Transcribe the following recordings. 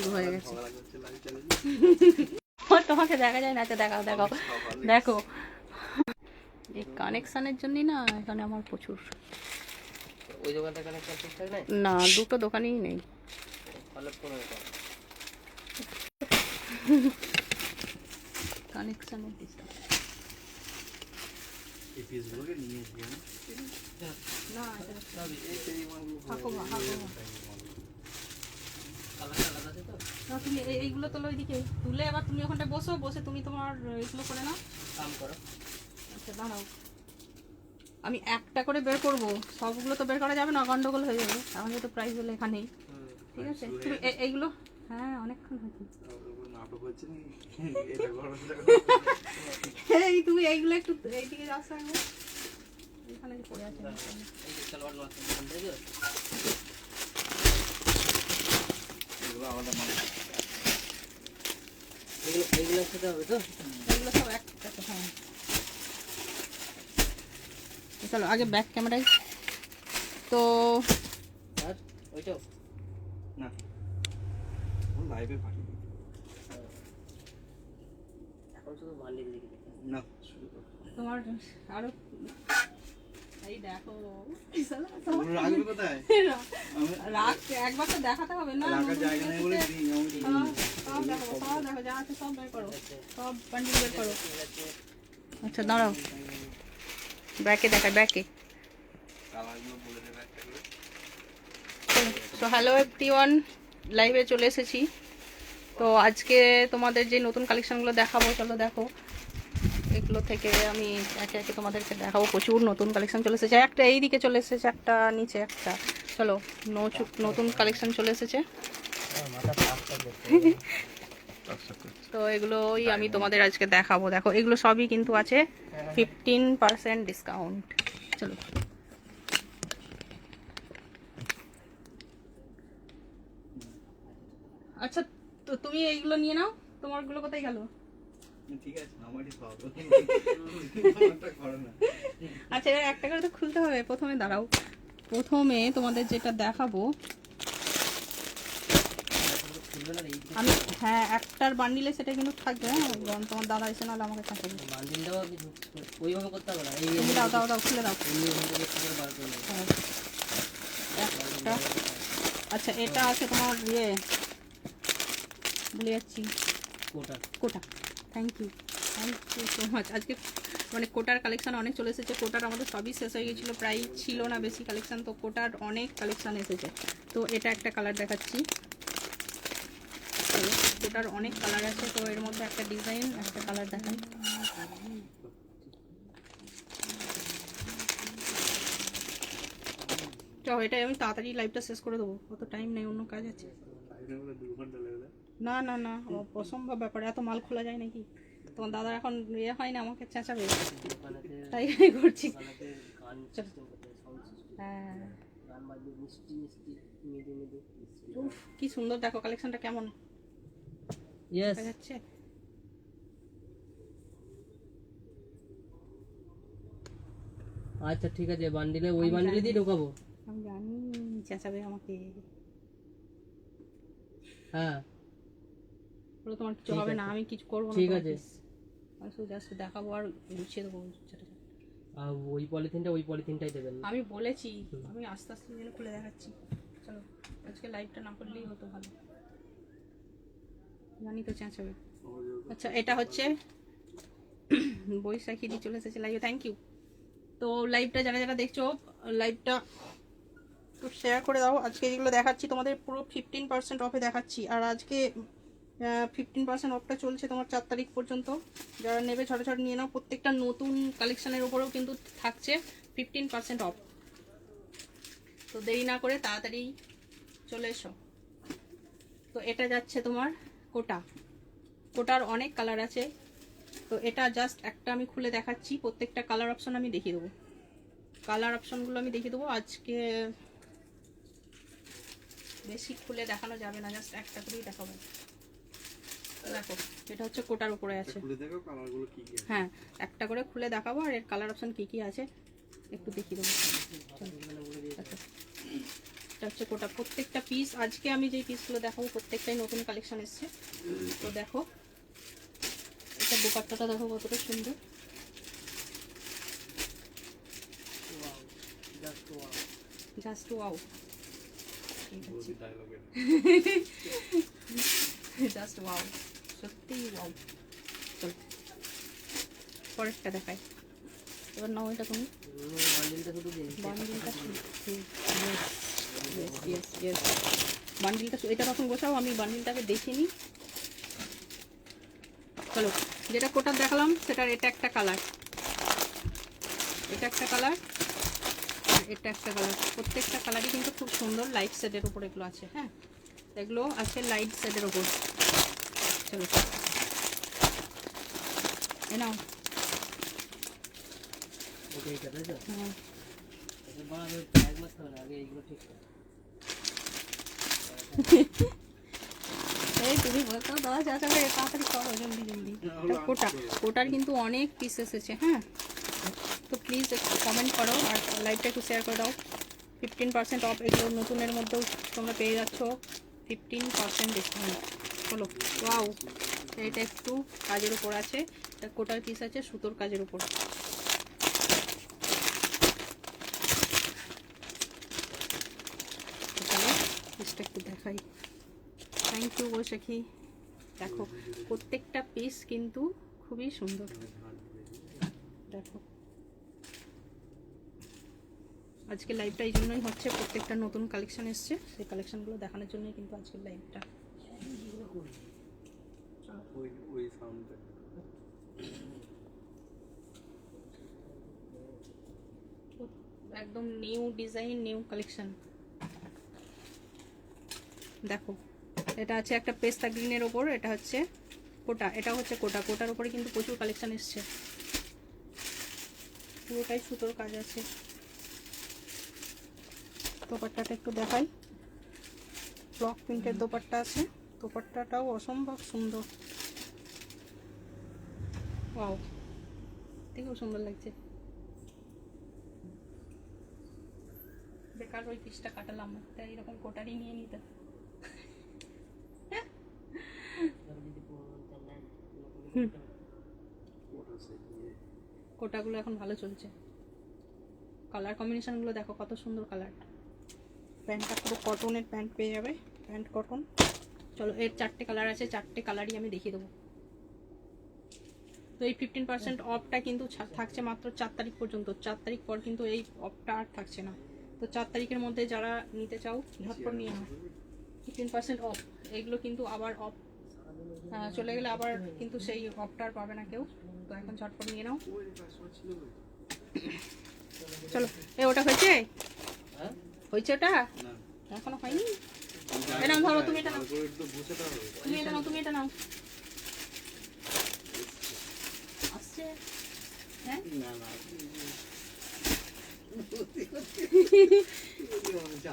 শুরু হয়ে গেছে। তোমাকে দেখা যায় না। আচ্ছা দেখাও দেখাও, দেখো এই কানেকশনের জন্যই না এখানে আমার প্রচুর। ওই দোকানটা কানেকশন ঠিকঠাক নাই? না, দুটো দোকানেই নেই। কানেকশনের ডিস্টার্ব। এই পিসগুলোকে নিয়ে আসবি না? না তুমি এইগুলো তোলো ওইদিকে তুলে, এবার তুমি ওখানটা বসো, বসে তুমি তোমার এইগুলো করে নাও, কাম করো। আচ্ছা দাঁড়াও, আমি একটা করে বের করবো, সবগুলো তো বের করা যাবে না, গন্ডগোল হয়ে যাবে। এখন যেহেতু প্রাইস লেখা নেই, ঠিক আছে? তুমি এইগুলো, হ্যাঁ অনেকক্ষণ হয়েছে। নাটক হচ্ছে নি এই তুমি এইগুলো একটু এইদিকে যাও, এখানে যে পড়ে আছে এই যে সালোয়ার মাছ বন্ধ হয়ে গেল। এগুলো আলাদা মানে এইগুলো সাথে হবে তো? এগুলো সব একটা। হ্যাঁ চলো আগে ব্যাক ক্যামেরায়। তো আর ওইটাও না লাইভে পাঠিয়ে দিই। এখন শুধু বান্ডিল লিখে দিই। না শুরু করো। তোমার আরো এই দেখো ওগুলো রাখবে কোথায়? রাখ, একবার তো দেখাতে হবে না, রাখার জায়গা নেই বলে দিই আমাকে। সব দেখো, সব দেখো, যা আছে সব বের করো, সব বান্ডিল বের করো। আচ্ছা দাঁড়াও, ব্যাকে দেখায়, ব্যাকে। কালারগুলো বলে দেবে একটা করে। সো হ্যালো এভরিওয়ান, লাইভে চলে এসেছি। তো আজকে তোমাদের যে নতুন কালেকশনগুলো দেখাবো, চলো দেখো। এগুলো থেকে আমি একে একে তোমাদেরকে দেখাবো। প্রচুর নতুন কালেকশন চলে এসেছে, একটা এই দিকে চলে এসেছে, একটা নিচে একটা। চলো নতুন কালেকশন চলে এসেছে। তো এগুলোই আমি তোমাদের আজকে দেখাবো। দেখো এগুলো সবই কিন্তু আছে 15% ডিসকাউন্ট। চলো আচ্ছা, তো তুমি এইগুলো নিয়ে নাও, তোমারগুলো কোথায় গেল? ঠিক আছে আমারই সব আমারটা করো না। আচ্ছা এবার একটা করে তো খুলতে হবে। প্রথমে দাঁড়াও, প্রথমে তোমাদের যেটা দেখাবো আমি, হ্যাঁ একটার বান্ডিলে সেটা কিন্তু থাকবে। হ্যাঁ কারণ তোমার দাদা এসে নাহলে আমাকে থাকবে। বান্ডিলটাও ওইভাবে করতে হবে না। এই তুমি দাও দাও দাও, খুলে দাও। বার করে নেবো। হ্যাঁ, একটা। আচ্ছা এটা আছে তোমার ইয়ে, ভুলে যাচ্ছি, quota. Quota. Thank you so much. আজকে মানে কোটার কালেকশান অনেক চলে এসেছে। কোটার আমাদের সবই শেষ হয়ে গেছিলো, প্রায় ছিল না বেশি কালেকশান, তো কোটার অনেক কালেকশান এসেছে। তো এটা একটা কালার দেখাচ্ছি, কোটার অনেক কালার আছে, তো এর মধ্যে একটা ডিজাইন, একটা কালার দেখাই। চলো এটাই আমি তাড়াতাড়ি লাইভটা শেষ করে দেবো, অত টাইম নেই, অন্য কাজ আছে। না না না, অসম্ভব ব্যাপার, এত মাল খোলা যায় নাকি? তোমার দাদা এখন ইয়ে হয় না, আমাকে চেঁচাবে, তাই করছি। হ্যাঁ উফ কি সুন্দর, দেখো কালেকশনটা কেমন দেখা যাচ্ছে। আচ্ছা ঠিক আছে, বান্ডিলে ওই বান্ডিলে দিয়ে ঢোকাবো। আমি জানি চেঁচাবে আমাকে। হ্যাঁ বলো তোমার কিছু হবে না, আমি কিছু করবো না, ঠিক আছে। আমি শুধু জাস্ট দেখাবো আর গুছিয়ে দেবো। আর ওই পলিথিনটাই দেবেন। আমি বলেছি আমি আস্তে আস্তে যেন খুলে দেখাচ্ছি। চলো আজকে লাইভটা না করলেই হতো ভালো, জানি তো চেঁচাবে। আচ্ছা এটা হচ্ছে বৈশাখী দিয়ে চলে এসেছে লাইভে, থ্যাংক ইউ। তো লাইভটা যারা যারা দেখছো, লাইভটা একটু শেয়ার করে দাও। আজকে যেগুলো দেখাচ্ছি তোমাদের পুরো 15% অফে দেখাচ্ছি, আর আজকে 15% অফটা চলছে তোমার 4 তারিখ পর্যন্ত। যারা নেবে ঝড় নিয়ে নাও, প্রত্যেকটা নতুন কালেকশানের উপরেও কিন্তু থাকছে 15% অফ। তো দেরি না করে তাড়াতাড়ি চলে এসো। তো এটা যাচ্ছে তোমার কোটার অনেক কালার আছে, তো এটা জাস্ট একটা আমি খুলে দেখাচ্ছি। প্রত্যেকটা কালার অপশন আমি দেখিয়ে দেবো, কালার অপশনগুলো আমি দেখিয়ে দেবো। আজকে বেশি খুলে দেখানো যাবে না, জাস্ট একটা করেই দেখাবো। দেখো এটা হচ্ছে কোটার উপরে আছে, হ্যাঁ একটা করে খুলে দেখাবো, আর এর কালার অপশন কি কি আছে একটু দেখিয়ে দেবো। এটা হচ্ছে কোটা, প্রত্যেকটা পিস আজকে আমি যে পিসগুলো দেখাবো প্রত্যেকটাই নতুন কালেকশন এসছে। তো দেখো এটা দোপাট্টাটা দেখো কতটা সুন্দর। জাস্ট ওয়াও, বৌদি ডায়লগে জাস্ট ওয়াও, সত্যি ওয়াও। চলো পরেরটা দেখাই। এবার নাও এটা তুমি বান্ডিলটা শুধু দিন। বান্ডিলটা বান্ডিলটা এটা তখন গোছাও, আমি বান্ডিলটাকে দেখিনি। চলো যেটা কোটার দেখালাম সেটার এটা একটা কালার, এটা একটা কালার, আর এটা একটা কালার। প্রত্যেকটা কালারই কিন্তু খুব সুন্দর লাইট শেডের উপর এগুলো আছে। হ্যাঁ এগুলো আছে লাইট শেডের উপর। চলো এ নাও। এইটা তাই তো? হ্যাঁ এটা বড় আগে এক মাস হবে না, আগে এইগুলো ঠিক কর। এই তুমি বলতো দাদা চাচাবে তাড়াতাড়ি করো জলদি জলদি। এটা কোটা, কোটার কিন্তু অনেক পিস এসেছে। হ্যাঁ তো প্লিজ একটু কমেন্ট করো আর লাইভটা একটু শেয়ার করে দাও। 15% অফ, এগুলো নতুনের মধ্যেও তোমরা পেয়ে যাচ্ছ 15% ডিসকাউন্ট। চলো ওয়াও, এটা একটু কাজের উপর আছে, এটা কোটার পিস আছে সুতোর কাজের উপর। চলো পিসটা একটু দেখাই। থ্যাংক ইউ বৈশাখী। দেখো প্রত্যেকটা পিস কিন্তু খুবই সুন্দর। দেখো আজকে লাইভটা এই জন্যই হচ্ছে, প্রত্যেকটা নতুন কালেকশন এসছে, সেই কালেকশনগুলো দেখানোর জন্যই কিন্তু আজকের লাইভটা। ওই সাউন্ডটা একদম নিউ ডিজাইন, নিউ কালেকশন। দেখো এটা আছে একটা পেস্তা গ্রিনের ওপর, এটা হচ্ছে কোটা, এটা হচ্ছে কোটা। কোটার উপরে কিন্তু প্রচুর কালেকশন এসছে, পুরোটাই সুতোর কাজ আছে। দোপাট্টাটা একটু দেখাই, ব্লক প্রিন্টের দোপাট্টা আছে, দোপাট্টাটাও অসম্ভব সুন্দর। ওয়াও দেখো সুন্দর লাগছে। বেকার ওই পিসটা কাটালাম, তাই এরকম কোটারই নিয়ে নিতে। কোটাগুলো এখন ভালো চলছে, কালার কম্বিনেশনগুলো দেখো কত সুন্দর কালার। প্যান্টটা পুরো কটনের প্যান্ট পেয়ে যাবে, প্যান্ট কটন। চলো এর 4টে কালার আছে, 4টে কালারই আমি দেখিয়ে দেবো। তো এই 15% অফটা কিন্তু থাকছে মাত্র 4 তারিখ পর্যন্ত। 4 তারিখ পর কিন্তু এই অফটা আর থাকছে না। তো 4 তারিখের মধ্যে যারা নিতে চাও ঝটপট নিয়ে নাও। 15% অফ, এগুলো কিন্তু আবার অফ চলে গেলে আবার কিন্তু সেই অফটা আর পাবে না কেউ। তো এখন ঝটপট নিয়ে নাও। চলো এ ওটা হয়েছে, হয়েছে ওটা এখনো হয়নি। এটা ধরো তুমি, এটা নাও তুমি, এটা নাও তুমি, এটা নাও। আসছে হ্যাঁ না না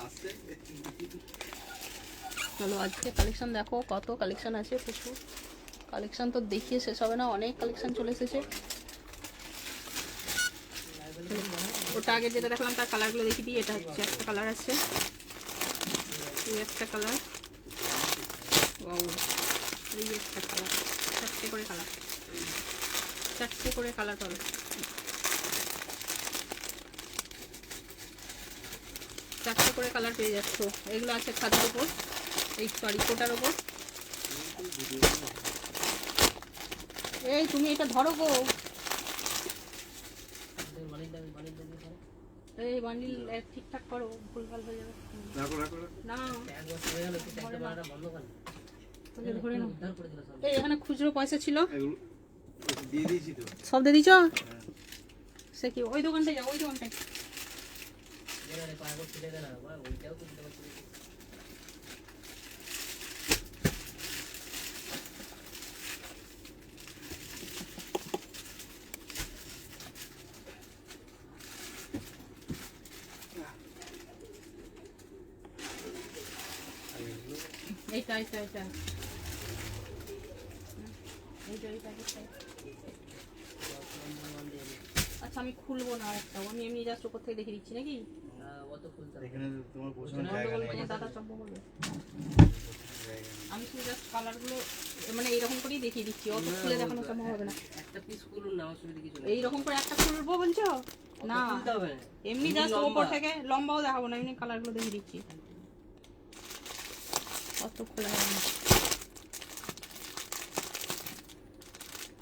আসছে। চলো আজকে কালেকশন দেখো, কত কালেকশন আছে, প্রচুর কালেকশন তো দেখিয়ে শেষ হবে না, অনেক কালেকশন চলে এসেছে। ওটা আগে যেটা দেখলাম তার কালারগুলো দেখিয়ে দিই। এটা হচ্ছে একটা কালার আছে, এই একটা কালার, ওয়াও এই একটা কালার, 4টে করে কালার, 4টে করে কালার পাবে। চারটে করে কালার পেয়ে যাচ্ছ। এগুলো আছে খাদের উপর, এই সরি কোটার উপর। এই তুমি এটা ধরো গো, এই বান্ডিল ঠিকঠাক করো, ভুলভাল হয়ে যাবে। রাখো রাখো না এক বছর হয়ে গেল তো একটা বারটা বন্ধ করে তাহলে ধরে নাও। উদ্ধার করে দিল সব। এই এখানে খুচরো পয়সা ছিল, এগুলো দিয়ে দিয়েছি তো। সব দিয়ে দিছ। হ্যাঁ সে কি ওই দোকানটায় যাও, ওই দোকানটায়। এবারে পাগল ছেলে দেনা বা ওইটাও তো দিতে পারছি। এইটা এইটা এইটা এইটা এইটা এইটা। আচ্ছা আমি খুলবো না একটাও, আমি এমনি জাস্ট উপর থেকে দেখে দিচ্ছি নাকি। অত খুলতে হবে। এখানে তোমার বসানোর ওখানে জায়গা গন্ডগোল নেই। তোমার দাদা চাপ বলবে। জায়গা নেই। আমি শুধু জাস্ট কালারগুলো মানে এইরকম করেই দেখিয়ে দিচ্ছি, অত না, খুলে ও দেখানো তো সম্ভব হবে না। একটা পিস খুলুন না, অসুবিধা কিছু নেই। এইরকম করে একটা খুলবো বলছো? অত না, খুলতে হবে না। এমনি জাস্ট লম্বা। ওপর থেকে লম্বাও দেখাবো না, এমনি কালারগুলো দেখিয়ে দিচ্ছি। অত খোলা যাবে না।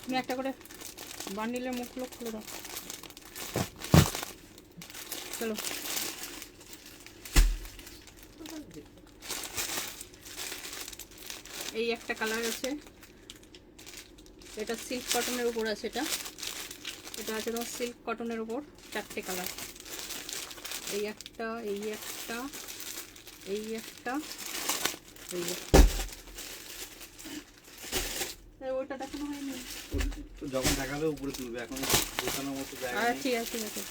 তুমি একটা করে বান্ডিলের মুখগুলো খুলে দাও। চলো, এই একটা কালার আছে, এটা সিল্ক কটনের উপর আছে। এটা এটা আছে তোমার সিল্ক কটনের উপর, 4টে কালার। এই একটা, এই একটা, এই একটা, এই একটা। এই ওইটা দেখানো হয়নি। তো যখন দেখাবে উপরে তুলবে, এখন বোঝানোর মতো জায়গা আচ্ছা নেই। ঠিক আছে ঠিক আছে,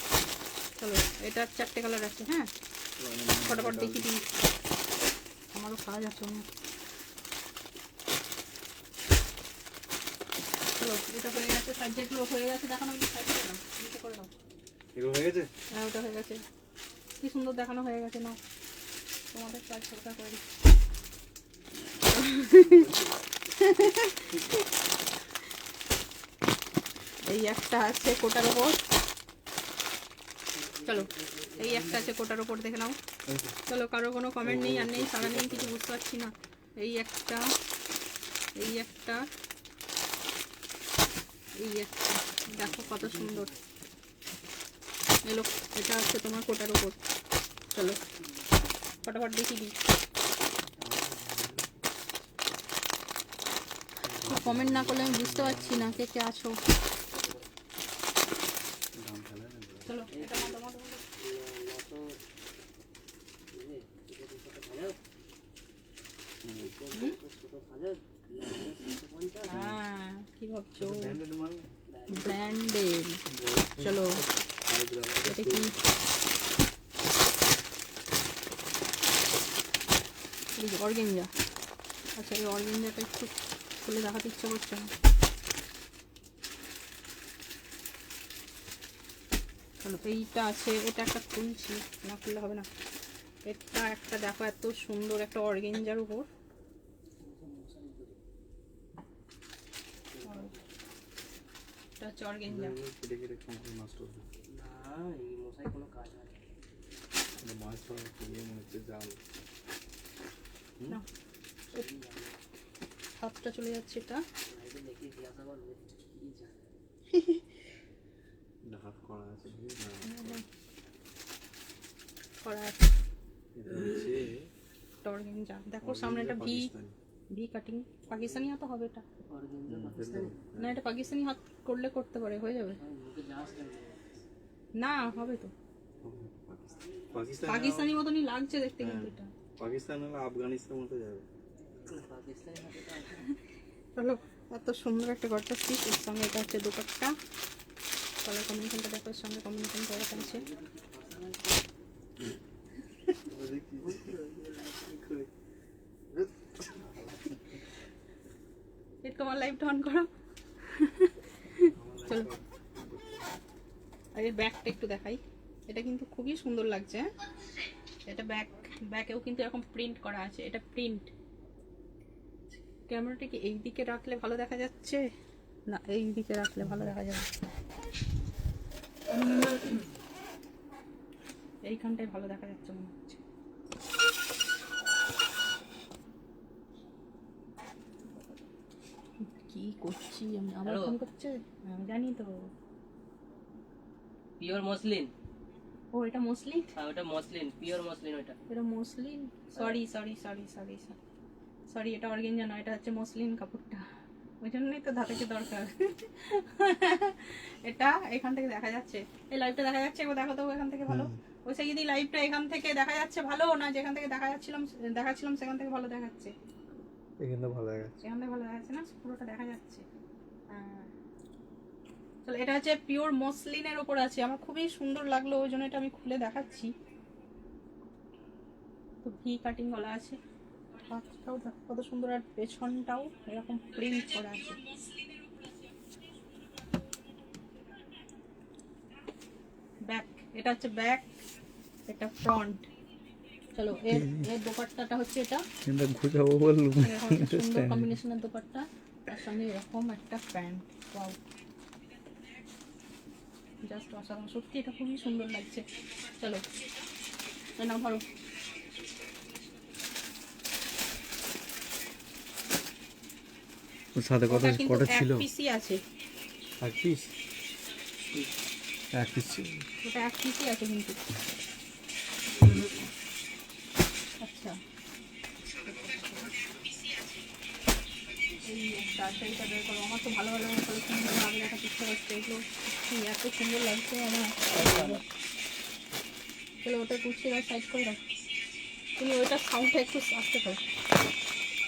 চলো এটার 4টে কালার আছে। হ্যাঁ, ফটাফট দেখি দিই, আমারও কাজ আছে অন্য। চলো, এটা হয়ে গেছে, সাবজেক্টগুলো হয়ে গেছে দেখানো। সাইড করে দাও, নিচে করে দাও। এগুলো হয়ে গেছে? হ্যাঁ, ওটা হয়ে গেছে। কি সুন্দর দেখানো হয়ে গেছে না, তোমাদের কাজ সরকার করে দিচ্ছি। এই একটা আছে কোটার ওপর, চলো এই একটা আছে কোটার ওপর, দেখে নাও। চলো, কারো কোনো কমেন্ট নেই আর নেই, সারা নেই, কিছু বুঝতে পারছি না। এই একটা, এই একটা, এই একটা, দেখো কত সুন্দর এলো। এটা হচ্ছে তোমার কোটার ওপর। চলো ফটাফট দেখিয়ে দিই। কমেন্ট না করলে আমি বুঝতে পারছি না কে কে আছো। চলো এটা মাতো মাতো মাতো। হ্যাঁ, কি ভাবছো? ব্র্যান্ডেড মাল। ব্র্যান্ডেড। চলো এটা কি? অর্গেঞ্জা। আচ্ছা, এই অর্গেঞ্জাটা একটু খুলে দেখাতে ইচ্ছা করছে না। চলো, এইটা আছে, এটা একটা খুলছি, না খুললে হবে না। এটা একটা দেখো, এত সুন্দর একটা অর্গেঞ্জার উপর। এটা হচ্ছে অর্গেঞ্জা। কেটে কেটে সম্পূর্ণ নষ্ট হবে। না, এই মশাই কোনো কাজ হয় না। মানে মাছ ধরা ইয়ে মনে হচ্ছে জাল। না, হাতটা চলে যাচ্ছে। এটা লাইটে দেখি জিজ্ঞাসা করবে কি জানে। ঢাক করা আছে না? করা আছে এটা হচ্ছে অর্গেঞ্জা। দেখো সামনে একটা ভি, ভি কাটিং। পাকিস্তানি হাত হবে এটা। অর্গানজা পাকিস্তানি। না, এটা পাকিস্তানি হাত করলে করতে পারে, হয়ে যাবে। মুখে জাহাজ লাগবে। না, হবে তো। পাকিস্তান। পাকিস্তানি মতনই লাগছে দেখতে, কিন্তু এটা পাকিস্তান হলে আফগানিস্তান মতো যাবে। পাকিস্তানি হাতে তো আছে। চলো, এত সুন্দর একটা গর্জাস পিস, এর সঙ্গে এটা হচ্ছে দুপাট্টা। কালার কম্বিনেশনটা দেখো, এর সঙ্গে কম্বিনেশন করা আছে। এর তোমার লাইভটা অন করো। চলো, আর এর ব্যাগটা একটু দেখাই। এটা কিন্তু খুবই সুন্দর লাগছে। হ্যাঁ, এটা ব্যাকেও কিন্তু এরকম প্রিন্ট করা আছে। এটা প্রিন্ট। ক্যামেরাটা কি এই দিকে রাখলে ভালো দেখা যাচ্ছে? না, এই দিকে রাখলে ভালো দেখা যাবে। এইখানটায় ভালো দেখা যাচ্ছে মনে হচ্ছে। কি করছি আমি? আমার Hello? ফোন করছে, আমি জানি তো। Pure muslin. ও, এটা মসলিন। হ্যাঁ, ওটা মসলিন, পিওর মসলিন ওটা। এটা muslin. Sorry sorry sorry sorry sorry, এটা অর্গেঞ্জা না, এটা হচ্ছে মসলিন কাপড়টা। ওই জন্যই তো ধাতাকে দরকার। এটা এখান থেকে দেখা যাচ্ছে, এই লাইভটা দেখা যাচ্ছে, একবার দেখো তো এখান থেকে ভালো। ওই সাইড যদি লাইভটা এখান থেকে দেখা যাচ্ছে ভালো, না যেখান থেকে দেখাচ্ছিলাম সেখান থেকে ভালো দেখাচ্ছে? এখানে ভালো দেখাচ্ছে। এখান থেকে ভালো দেখাচ্ছে না, পুরোটা দেখা যাচ্ছে। চলো, এটা হচ্ছে পিওর মসলিনের উপর আছে। আমার খুবই সুন্দর লাগলো, ওই জন্য এটা আমি খুলে দেখাচ্ছি। তো ভি কাটিং গলা আছে, হাতটাও দেখো কত সুন্দর, আর পেছনটাও এরকম প্রিন্ট করা আছে। ব্যাক, এটা হচ্ছে ব্যাক। এটা ফ্রন্ট। চলো এর এর দোপাট্টাটা হচ্ছে এটা, কিন্তু ঘুরাবো বললুম এরকম একটা সুন্দর কম্বিনেশনের দোপাট্টা, তার সঙ্গে এরকম একটা প্যান্ট। ওয়াও, জাস্ট অসাধারণ, সত্যি এটা খুবই সুন্দর লাগছে। চলো না ধরো, ওর সাথে ওটা কিন্তু কটা এক ছিল? পিসই আছে, এক পিস, এক পিস ছিল। ওটা এক পিসই আছে কিন্তু। আচ্ছা, এই একটা শাড়িটা বের করো, আমার তো ভালো ভালো কালেকশনগুলো আগে দেখার ইচ্ছা করছে, এগুলো কি এত সুন্দর লাগছে আমার। চলো ওটা কুচির সাইড করে রাখ, তুমি ওইটার সাউন্ডটা একটু আস্তে করো,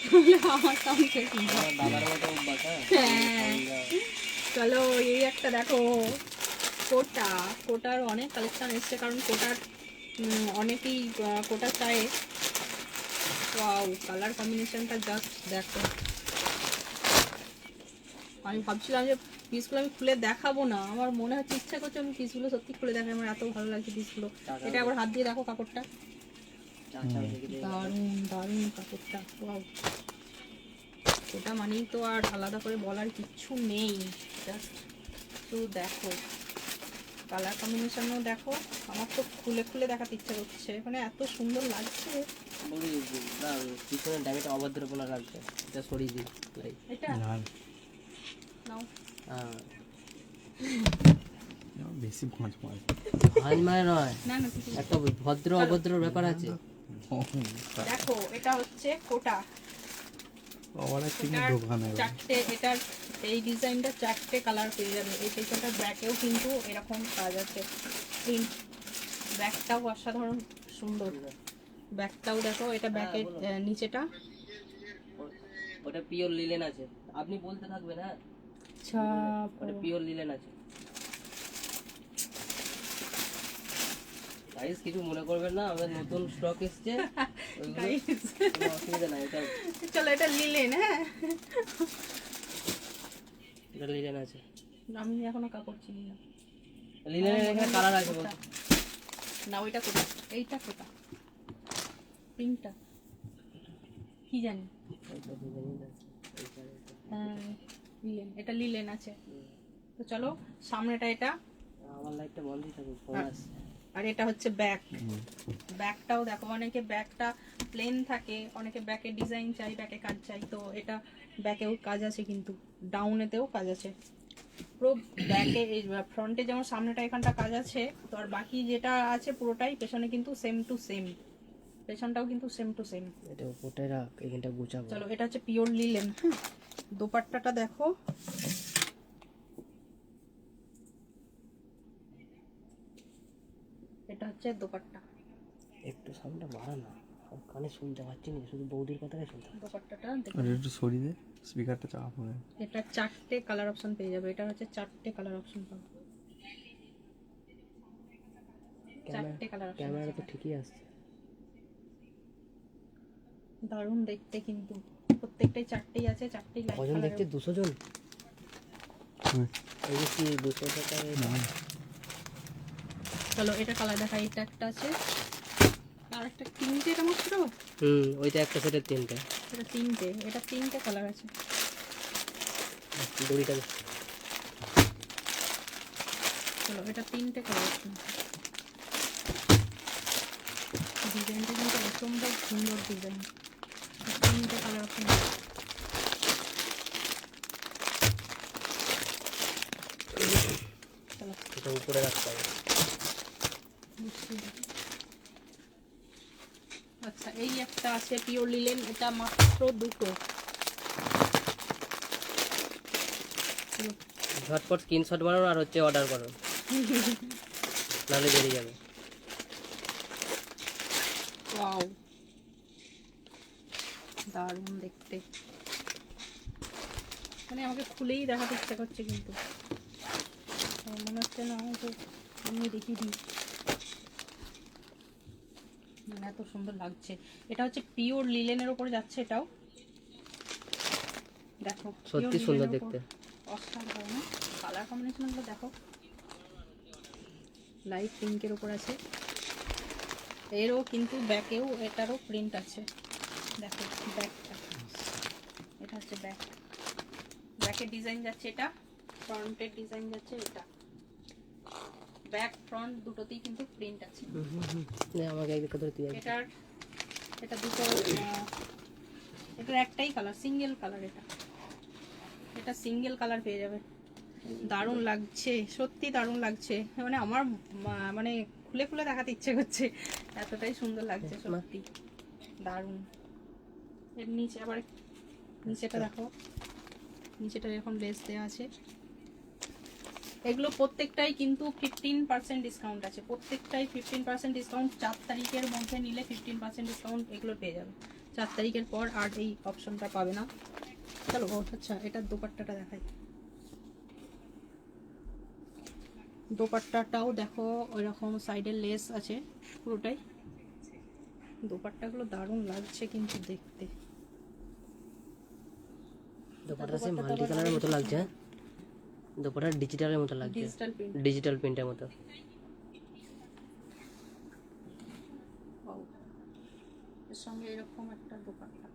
তাহলে আমার সাউন্ডটা শুনবো। আমার বাবার মতো অভ্যাস, হ্যাঁ, চলো এই একটা দেখো, কোটা, কোটার অনেক কালেকশন এসছে, কারণ কোটার অনেকেই কোটা চায়। ওয়াও, কালার কম্বিনেশনটা জাস্ট দেখো। আমি ভাবছিলাম যে পিসগুলো আমি খুলে দেখাবো না, আমার মনে হচ্ছে ইচ্ছা করছে আমি পিসগুলো সত্যি খুলে দেখাই, আমার এত ভালো লাগছে পিসগুলো। এটা আবার হাত দিয়ে দেখো কাপড়টা, দারুণ দারুণ কাপড়টা। ওয়াও, ওটা মানেই তো আর আলাদা করে বলার কিচ্ছু নেই, জাস্ট তো দেখো কালার কম্বিনেশনও দেখো, আমার তো খুলে খুলে দেখাতে ইচ্ছা করছে, মানে এত সুন্দর লাগছে। বলি না পিছনে ডাইরেক্ট অভদ্রপনা লাগছে, এটা সরিয়ে দিই লাইক এটা নাও, হ্যাঁ বেশি ভাঁজ মাছ। ভাই মানে নয়, না না কিছু না। একটা ভদ্র অভদ্র ব্যাপার আছে। দেখো এটা হচ্ছে কোটা, আমার একটা কোটার দোকানে চারটে, এটার এই ডিজাইনটা চারটে কালার পেয়ে যাবে। এই পেছনটার ব্যাকেও কিন্তু এরকম কাজ আছে, প্রিন্ট, ব্যাকটাও অসাধারণ সুন্দর, ব্যাকটাও দেখো, এটা ব্যাকের নিচেটা। ওটা পিওর লিলেন আছে, আপনি বলতে থাকবেন হ্যাঁ, আচ্ছা, ওটা পিওর লিলেন আছে। গাইস কিছু মনে করবেন না, আমাদের নতুন স্টক এসছে, কোনো অসুবিধা নাই, এটা চলো এটা লিলেন, হ্যাঁ এটা লিলেন আছে। আমি এখনো কাপড় চিনি না। লিলেনের এখানে কালার আছে বলতে, না ওইটা কোটা, এইটা কোটা, পিঙ্কটা কি জানি, হ্যাঁ লিলেন, এটা লিলেন আছে। তো চলো সামনেটা এটা, আমার লাইটটা বন্ধই থাকুক, ফোন আসছে। আর এটা হচ্ছে ব্যাক, ব্যাকটাও দেখো, অনেকে ব্যাকটা প্লেন থাকে, অনেকে ব্যাকে ডিজাইন চাই, ব্যাকে কাজ চাই, তো এটা ব্যাকেও কাজ আছে, কিন্তু ডাউনেতেও কাজ আছে পুরো ব্যাকে। ফ্রন্টে যেমন সামনেটা এখানটা কাজ আছে, তো আর বাকি যেটা আছে পুরোটাই পেছনে কিন্তু সেম টু সেম, পেছনটাও কিন্তু সেম টু সেম। এটা উপরটাই রাখ, এখানটা গুছাবো। চলো এটা হচ্ছে পিওর লিলেন। দোপাট্টাটা দেখো, এটা হচ্ছে দোপাট্টা, একটু সাউন্ডটা বাড়া না, সব কানে শুনতে পাচ্ছি না, শুধু বৌদির কথাই শুনতে পাচ্ছি। দোপাট্টাটা দেখো। আর একটু সরিয়ে দে, স্পিকারটা চাপ পড়ে। এটা চারটে কালার অপশন পেয়ে যাবে, এটা হচ্ছে চারটে কালার অপশন পাবে, চারটে কালার অপশন। ক্যামেরা তো ঠিকই আসছে, দারুণ দেখতে, কিন্তু প্রত্যেকটাই চারটেই আছে, চারটেই লাইট কজন দেখছে? কালার। 200 জন। এই যে কি 200 টাকা? চলো এটা কালার দেখা, এটা একটা আছে, আর একটা তিনটে এটা মাত্র, ওইটা একটা সেটের 3টা, এটা তিনটে, এটা তিনটে কালার আছে। দড়িটা চলো এটা তিনটে কালার আছে, ডিজাইনটা কিন্তু অসম্ভব সুন্দর ডিজাইন, তিনটে কালার আছে। চলো এটা উপরে রাখতে হবে। আচ্ছা এই একটা আছে পিওর লিলেন, এটা মাত্র দুটো। ঝটপট স্ক্রিনশট বানানো আর হচ্ছে অর্ডার করো, নাহলে বেরিয়ে যাবে। ওয়াও, দারুণ দেখতে, মানে আমাকে খুলেই দেখাতে ইচ্ছা করছে, কিন্তু আমার মনে হচ্ছে না তো আমি দেখিয়ে দিই, মানে এত সুন্দর লাগছে। এটা হচ্ছে পিওর লিলেনের উপরে যাচ্ছে, এটাও দেখো সত্যি সুন্দর দেখতে। অসাধারণ কালার কম্বিনেশনগুলো দেখো, লাইট পিঙ্কের উপর আছে, এরও কিন্তু ব্যাকেও এটারও প্রিন্ট আছে, দেখো ব্যাকটা, এটা হচ্ছে ব্যাক, ব্যাকের ডিজাইন যাচ্ছে এটা, ফ্রন্টের ডিজাইন যাচ্ছে এটা, ব্যাক ফ্রন্ট দুটোতেই কিন্তু প্রিন্ট আছে। আমাকে একদিকে ধরে তুই এটার এটা দুটো এটার একটাই কালার, সিঙ্গেল কালার, এটা সিঙ্গেল কালার পেয়ে যাবে। দারুণ লাগছে, সত্যি দারুণ লাগছে, মানে আমার মানে খুলে খুলে দেখাতে ইচ্ছে করছে, এতটাই সুন্দর লাগছে সত্যি, দারুণ। এর নিচে আবার নিচেটা দেখো, নিচেটা এরকম লেস দেওয়া আছে। এগুলো প্রত্যেকটাই কিন্তু 15% ডিসকাউন্ট আছে, প্রত্যেকটাই 15% ডিসকাউন্ট। 4 তারিখের মধ্যে নিলে 15% ডিসকাউন্ট এগুলো পেয়ে যাবে। 4 তারিখের পর আর এই অপশনটা পাবে না। চলো, আচ্ছা এটার দোপাট্টাটা দেখাই। দোপাট্টাটাও দেখো ওইরকম সাইডের লেস আছে পুরোটাই। দোপাট্টাগুলো দারুণ লাগছে কিন্তু দেখতে। দোপাট্টা সে মাল্টি কালারের মতো লাগছে, হ্যাঁ দোপাট্টা ডিজিটালের মতো লাগছে, ডিজিটাল প্রিন্ট, ডিজিটাল প্রিন্টের মতো। এর সঙ্গে এরকম একটা দোপাট্টা।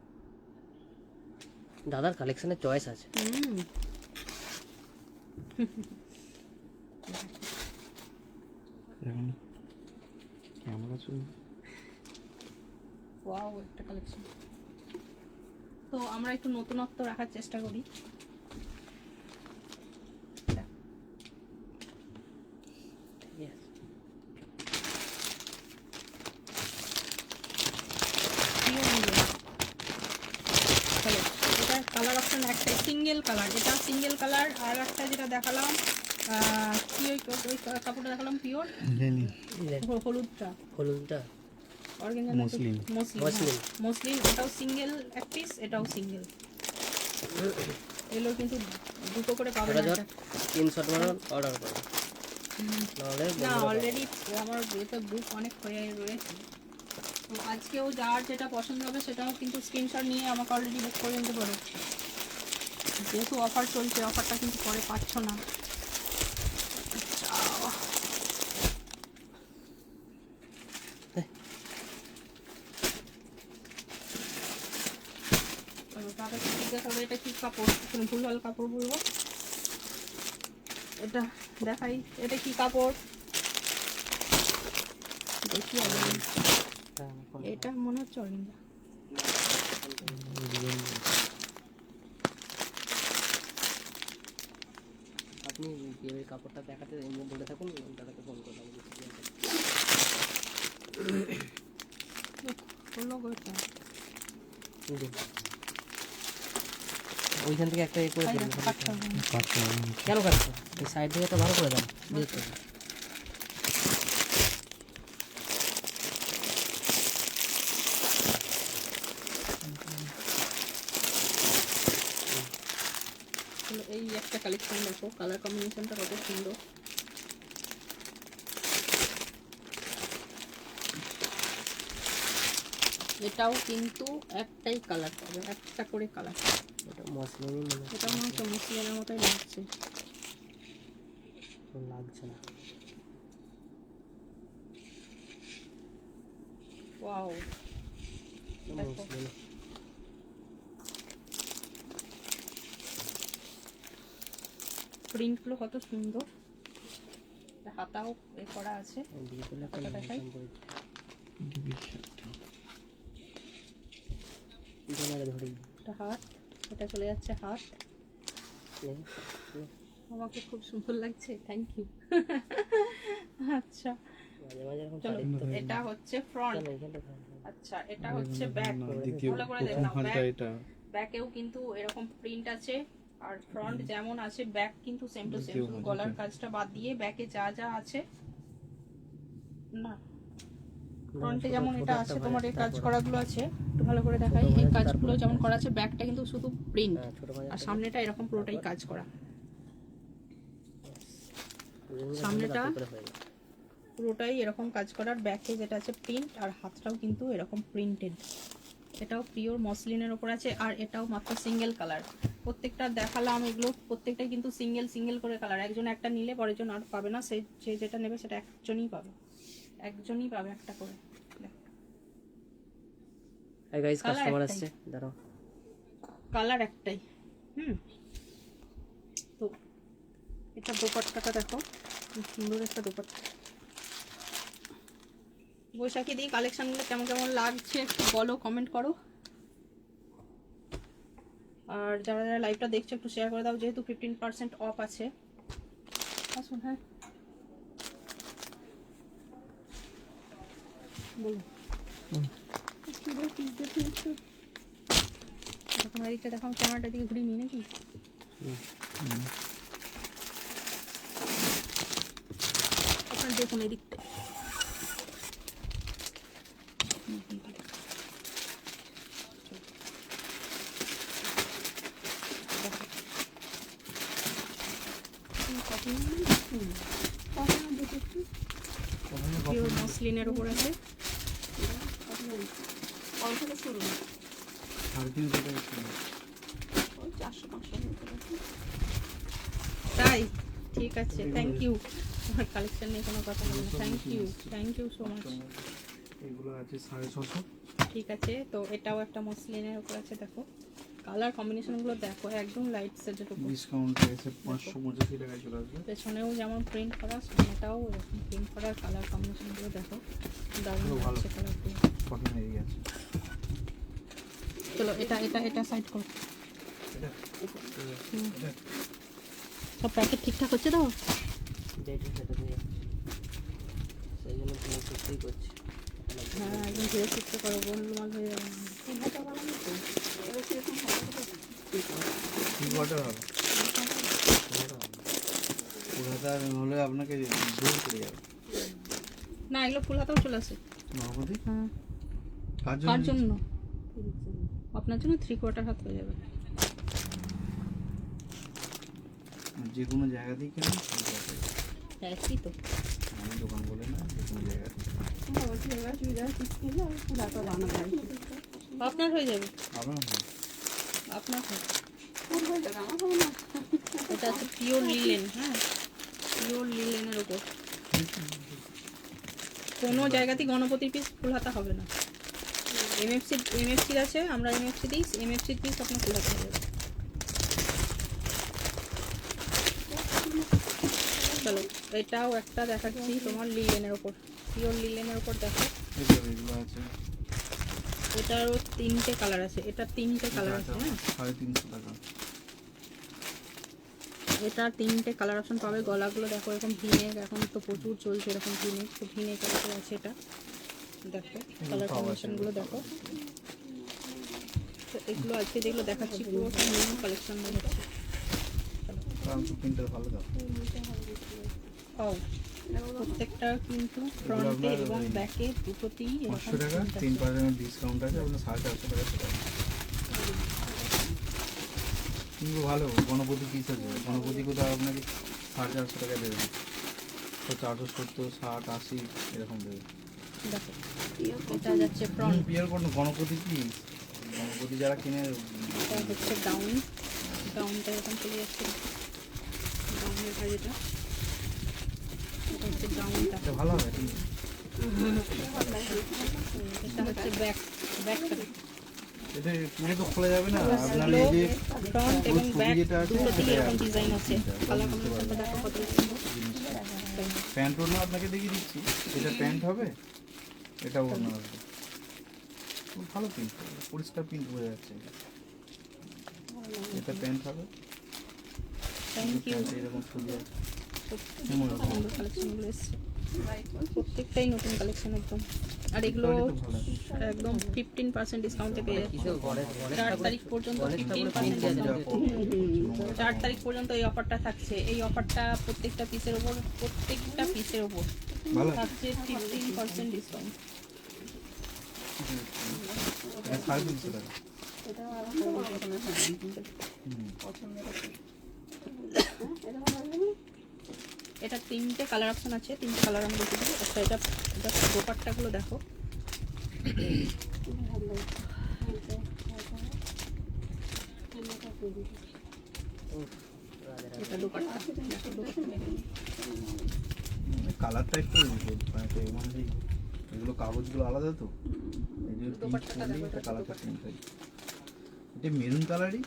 দাদার কালেকশনের চয়েস আছে। ক্যামেরা চলছে। ওয়াও, একটা কালেকশন। তো আমরা একটু নতুনত্ব রাখার চেষ্টা করি। Yes. এটা কালার অপশন একটাই, সিঙ্গেল কালার, এটা সিঙ্গেল কালার। আর একটা যেটা দেখালাম কি ওই কাপড়টা দেখালাম পিওর হলুদটা, হলুদটা অর্গানজা মসলিন। মসলিন, মসলিন, ওটাও সিঙ্গেল এক পিস, এটাও সিঙ্গেল। এগুলো কিন্তু দুটো করে পাবে না। স্ক্রিনশট মারো, অর্ডার করো, নাহলে না অলরেডি আমার এটা বুক অনেক হয়ে রয়েছে। তো আজকেও যার যেটা পছন্দ হবে সেটাও কিন্তু স্ক্রিনশট নিয়ে আমাকে অলরেডি বুক করে নিতে পারো। যেহেতু অফার চলছে, অফারটা কিন্তু পরে পাচ্ছ না। তাদের জিজ্ঞাসা হবে এটা কি কাপড়, ভুলভাল কাপড় বলবো। এটা দেখাই, এটা কি কাপড় দেখি আগে। এটা মনে হচ্ছে অরিন্দা। আপনি এই কাপড়টা দেখাতে বলে থাকুন, দাদাকে ফোন করলাম। ওইখান থেকে একটা করে দেবেন। কেন কাটছো? এই সাইড থেকে একটা ভালো করে দেন, বুঝতে এই একটা কালেকশন দেখো, কালার কম্বিনেশনটা কত সুন্দর। এটাও কিন্তু একটাই কালার পাবে, একটা করে কালার। এটা মসলিনই মনে হচ্ছে, এটা মনে হচ্ছে মসলিনের মতোই লাগছে, লাগছে না। ওয়াও, মসলিন প্রিন্টগুলো কত সুন্দর, হাতাও এ করা আছে। হাতাটা দেখাই, এটা হাত, এটা চলে যাচ্ছে হাত। আমাকে খুব সুন্দর লাগছে, থ্যাংক ইউ। আচ্ছা চলো, তো এটা হচ্ছে ফ্রন্ট, আচ্ছা এটা হচ্ছে ব্যাক। ভালো করে দেখো, ব্যাকেও কিন্তু এরকম প্রিন্ট আছে, আর ফ্রন্ট যেমন আছে ব্যাক কিন্তু সেম টু সেম, শুধু গলার কাজটা বাদ দিয়ে ব্যাকে যা যা আছে না, ফ্রন্টে যেমন এটা আছে তোমার এই কাজ করাগুলো আছে, একটু ভালো করে দেখাই। এই কাজগুলো যেমন করা আছে, ব্যাকটা কিন্তু শুধু প্রিন্ট, আর সামনেটা এরকম পুরোটাই কাজ করা। সামনেটা পুরোটাই এরকম কাজ করার, ব্যাকে যেটা আছে প্রিন্ট, আর হাতটাও কিন্তু এরকম প্রিন্টেড। এটাও পিওর মসলিনের ওপর আছে, আর এটাও মাত্র সিঙ্গেল কালার। প্রত্যেকটা দেখালাম এগুলো প্রত্যেকটাই কিন্তু সিঙ্গেল সিঙ্গেল করে কালার। একজন একটা নিলে পরের জন আর পাবে না, সে যেটা নেবে সেটা একজনই পাবে, একজনই পাবে একটা করে। দেখো এই গাইস Colour কাস্টমার একটাই। আসছে, দাঁড়াও। কালার একটাই। তো এটা দোপাট্টাটা দেখো, কি সুন্দর একটা দোপাট্টা। বৈশাখী দিয়ে কালেকশনগুলো কেমন কেমন লাগছে একটু বলো, কমেন্ট করো। আর যারা যারা লাইভটা দেখছো একটু শেয়ার করে দাও, যেহেতু 15% অফ আছে। আসুন, হ্যাঁ বলো। তোমার এদিকটা দেখো, আমি ক্যামেরাটার দিকে ঘুরিয়ে নিই নাকি? আপনার দেখুন এদিকটা, পিওর মসলিনের উপর আছে। তাই ঠিক আছে, থ্যাংক ইউ। আমার কালেকশন নিয়ে কোনো কথা বলবো না, থ্যাংক ইউ সো মাচ। এগুলো আছে 650। ঠিক আছে, তো এটাও একটা মসলিনের উপর আছে। দেখো কালার কম্বিনেশনগুলো দেখো, একদম লাইট সেজের উপর। ডিসকাউন্ট এসে 585 টাকায় চলে আসবে। পেছনেও যেমন প্রিন্ট করা, সামনেটাও এরকম প্রিন্ট করা। কালার কম্বিনেশনগুলো দেখো, দারুণ ভালো। লাগছে কালারগুলো। কটন এরিয়া আছে। চলো এটা এটা এটা সাইড করো। এটা সব প্যাকেট ঠিকঠাক হচ্ছে তো? যেটা সেটা দিয়ে সেই জন্য তুমি সত্যিই করছি। হ্যাঁ একদম ধীরে সুস্থ করো, গোলমাল হয়ে যাবে না। কি ওয়াটার হবে? পুরাটা হলে আপনাকে দূর করে যাবে। না এগুলো ফুল হাতেও চলে আসে। নরমাদি হ্যাঁ কার কার জন্য? জন্য? আপনার জন্য 3/4 হাত হয়ে যাবে। যে কোনো জায়গাতেই কেন একই তো। আমি দোকান বলে না, যে কোনো জায়গাতে আপনার হয়ে যাবে, আপনার আপনার হবে। এটা আছে পিওর লিলেন, হ্যাঁ পিওর লিলেনের উপর। কোনো জায়গাতেই গণপতির পিস ফুল হাতা হবে না। এমএফসির আছে, আমরা এমএফসি দিই, এমএফসির পিস আপনার ফুল হাতা হয়ে যাবে। চলো এটাও একটা দেখাচ্ছি তোমার লিলেনের ওপর, পিওর লিলেনের ওপর দেখো। এগুলো আছে এটারও 3টে কালার আছে, এটা 3টে কালার আছে। হ্যাঁ 350 টাকা। এটা 3টে কালার অপশন পাবে। গলাগুলো দেখো এরকম ভিনেক, এখন তো প্রচুর চলছে এরকম ভিনেক, তো ভিনেক কালার আছে এটা। দেখো কালার কম্বিনেশনগুলো দেখো। তো এগুলো আজকে যেগুলো দেখাচ্ছি পুরো নিউ কালেকশন মনে হচ্ছে। প্রিন্টার ভালো দাও। ও প্রত্যেকটা কিন্তু ফ্রন্টে এবং ব্যাকে দুটোতেই 500 টাকা 3% ডিসকাউন্ট আছে, আপনার 450 টাকা চলে আসবে। কিন্তু ভালো গণপতি পিস আছে, গণপতি কোথাও আপনাকে 450 টাকা দেবে না, তো 470, 60, 80 এরকম দেবে। দেখো এটা যাচ্ছে ফ্রন্ট, পিয়ার কোন গণপতি পিস, গণপতি যারা কিনে এটা হচ্ছে ডাউন, ডাউনটা এরকম চলে যাচ্ছে, ডাউনের কাজটা। এটা হচ্ছে ডাউনটা, এটা ভালো হবে কিন্তু এটা হচ্ছে ব্যাক, ব্যাকটা। এটা পুরো তো খোলা যাবে না, আপনার এই যে ফ্রন্ট এবং ব্যাক যেটা আছে দুটোতেই সেটাই এরকম আছে। ডিজাইন আছে। কালার কম্বিনেশনটা দেখো কত সুন্দর। প্যান্ট ওড়না আপনাকে দেখিয়ে দিচ্ছি, এটা প্যান্ট হবে, এটা ওড়না আসবে। খুব ভালো প্রিন্ট, পরিষ্কার প্রিন্ট বোঝা যাচ্ছে। এটা প্যান্ট হবে, থ্যাংক ইউ। প্যান্টে এরকম ছবি আছে। সুন্দর কালেকশনগুলো এসছে, প্রত্যেকটাই নতুন কালেকশন একদম। আর এগুলো কোয়ালিটি ভালো আছে। একদম 15% ডিসকাউন্টে পেয়ে যাচ্ছে। কিছু ঘরে 4 তারিখ পর্যন্ত 15% ডিসকাউন্ট। 4 তারিখ পর্যন্ত এই অফারটা থাকছে। এই অফারটা প্রত্যেকটা পিসের ওপর ভালো থাকছে 15% ডিসকাউন্ট। এটা 350 টাকা। এটা 3টে কালার অপশন আছে, 3টে কালার আমি দেখে দিই। আচ্ছা এটা এটা দোপাট্টাগুলো দেখো, এটা দোপাট্টা। কালারটা একটু মানে এগুলো কাগজগুলো আলাদা তো এই জন্য দোপাট্টাটা দেখো, এটা এটা কালারটা চেঞ্জ হয়। এটা মেরুন কালারই,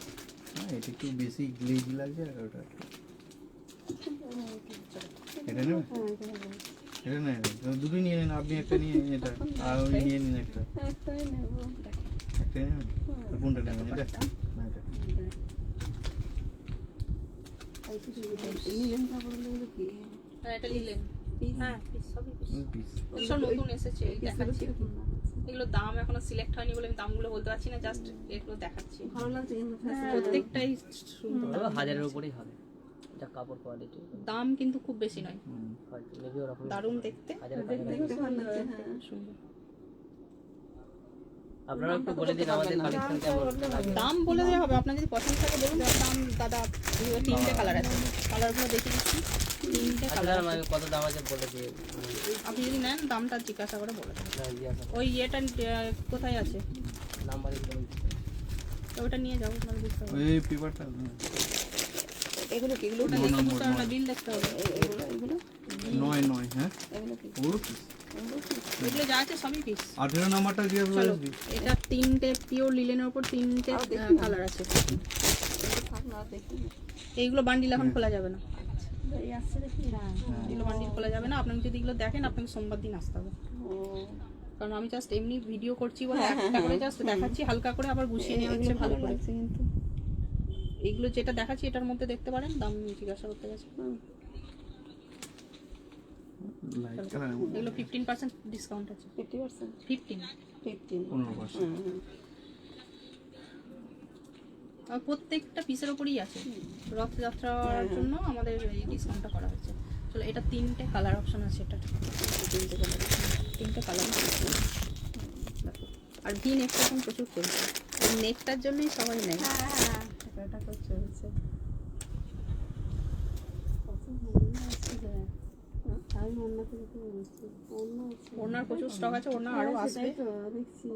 হ্যাঁ এটা একটু বেশি গ্লেজি লাগছে আর ওটা এটা নেবে, এটা নেই দুটোই নিয়ে নিন, আপনি একটা নিয়ে নিন এটা আর ওই নিয়ে নিন একটা, একটাই নেবেন আর কোনটা নেবেন এটা না এটা হ্যাঁ, এটা নিলেন। হ্যাঁ, piece, সবই piece। পিস সব নতুন এসেছে, এই দেখাচ্ছি। এগুলো দাম এখনো সিলেক্ট হয়নি বলে আমি দামগুলো বলতে পারছি না, জাস্ট এগুলো দেখাচ্ছি। ভালো লাগছে কিন্তু প্রত্যেকটাই সুন্দর। তবে হাজারের উপরেই হবে, যা কাপড় কোয়ালিটি দাম কিন্তু খুব বেশি নয়, হয়তো মেবি ওরকম দারুণ দেখতে, হাজারের দেখতে ভালো লাগছে। হ্যাঁ সুন্দর। আপনারা একটু বলে দিন আমাদের কালেকশন কেমন লাগে। দাম বলে দেওয়া হবে, আপনার যদি পছন্দ থাকে বলুন। দাম দাদা, এগুলো তিনটে কালার আছে, কালারগুলো দেখে দিচ্ছি। তিনটে আচ্ছা কালার, দাঁড়ান, আমি কত দাম আছে বলে দিয়ে আপনি যদি নেন দামটা জিজ্ঞাসা করে বলে দেবেন। জিজ্ঞাসা ওই ইয়েটা কোথায় আছে, নাম্বার তো ওটা নিয়ে যাবো, আপনারা বুঝতে পারবেন। ওই পেপারটা এগুলো কি এগুলো ওটা দেখে বুঝতে পারবেন না, বিল দেখতে হবে। এগুলো এগুলো নয় নয়, হ্যাঁ এগুলো কি ওগুলো পিস। এগুলো যা আছে সবই পিস। 18 নাম্বারটা দিয়ে চলো, দিই। এটা তিনটে পিওর লিলেনের উপর তিনটে কালার আছে। থাক না দেখি এইগুলো বান্ডিল এখন খোলা যাবে না, এই আসছে দেখি হ্যাঁ এগুলো বান্ডিল খোলা যাবে না। আপনাকে যদি এগুলো দেখেন, আপনাকে সোমবার দিন আসতে হবে, ও কারণ আমি জাস্ট এমনি ভিডিও করছি বলে একটা করে জাস্ট দেখাচ্ছি, হালকা করে আবার গুছিয়ে নেওয়া হচ্ছে ভালো করে। লাগছে কিন্তু এইগুলো যেটা দেখাচ্ছি এটার মধ্যে দেখতে পারেন, দাম জিজ্ঞাসা করতে গেছে। লাইট কালার এগুলো 15% ডিসকাউন্ট আছে। 50% 15। 15 15%। আর প্রত্যেকটা পিসের উপরই আছে, রথযাত্রার জন্য আমাদের এই ডিসকাউন্টটা করা হয়েছে। চলো, এটা তিনটে কালার অপশন আছে, এটা তিনটে কালার। আর ভি নেকটা এখন প্রচুর চলছে, এই নেকটার জন্যই সবাই নেয়। হ্যাঁ এটা তো চলছে আমি অন্য থেকে বলছি অন্য আছে ওনার প্রচুর স্টক আছে, ওনার আরো আসবে। তো দেখছি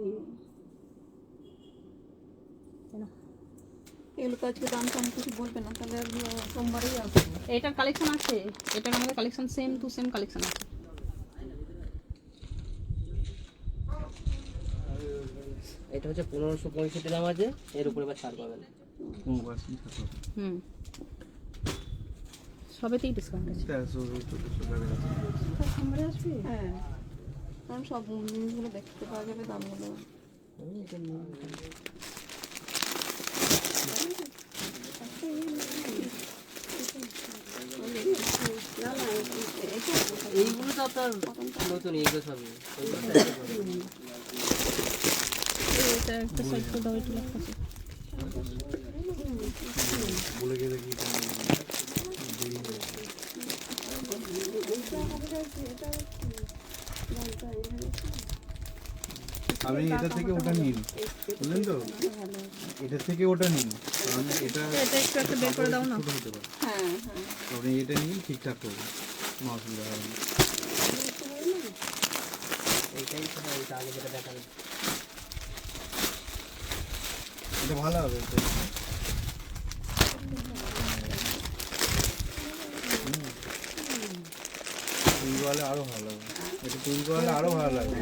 কেন? এগুলো তো আজকে দাম টাম কিছু বলবে না, তাহলে সোমবারেই আসবে। এটার কালেকশন আছে, এটার আমাদের collection same to same collection আছে। এটা হচ্ছে 1565 দাম আছে, এর উপরে আবার ছাড় পাবেন। 15% ছাড় পাবে। হুম, সবেতেই ডিসকাউন্ট আছে। 1300 টাকা আছে। সোমবারে আসবে হ্যাঁ, কারণ সব জিনিসগুলো দেখতে পাওয়া যাবে দামগুলো। এইগুলো তো আপনার নতুন, এইগুলো সবই এটা একটা সাইড করে দাও, এটা লাগতেছে। বলে গেলে কি আপনি এটা থেকে ওটা নিন, বুঝলেন তো, এটা থেকে ওটা নিন, কারণ এটা এটা একটু একটা বের করে দাও না। ছোট হতে পারে। হ্যাঁ হ্যাঁ আপনি এটা নিন, ঠিকঠাক করবেন, কোনো অসুবিধা হবে না। এইটাই তো হয়, এটা আগে যেটা দেখানো। এটা ভালো হবে এটা। তৈরি করলে আরো ভালো লাগবে, এটা তৈরি করলে আরো ভালো লাগবে,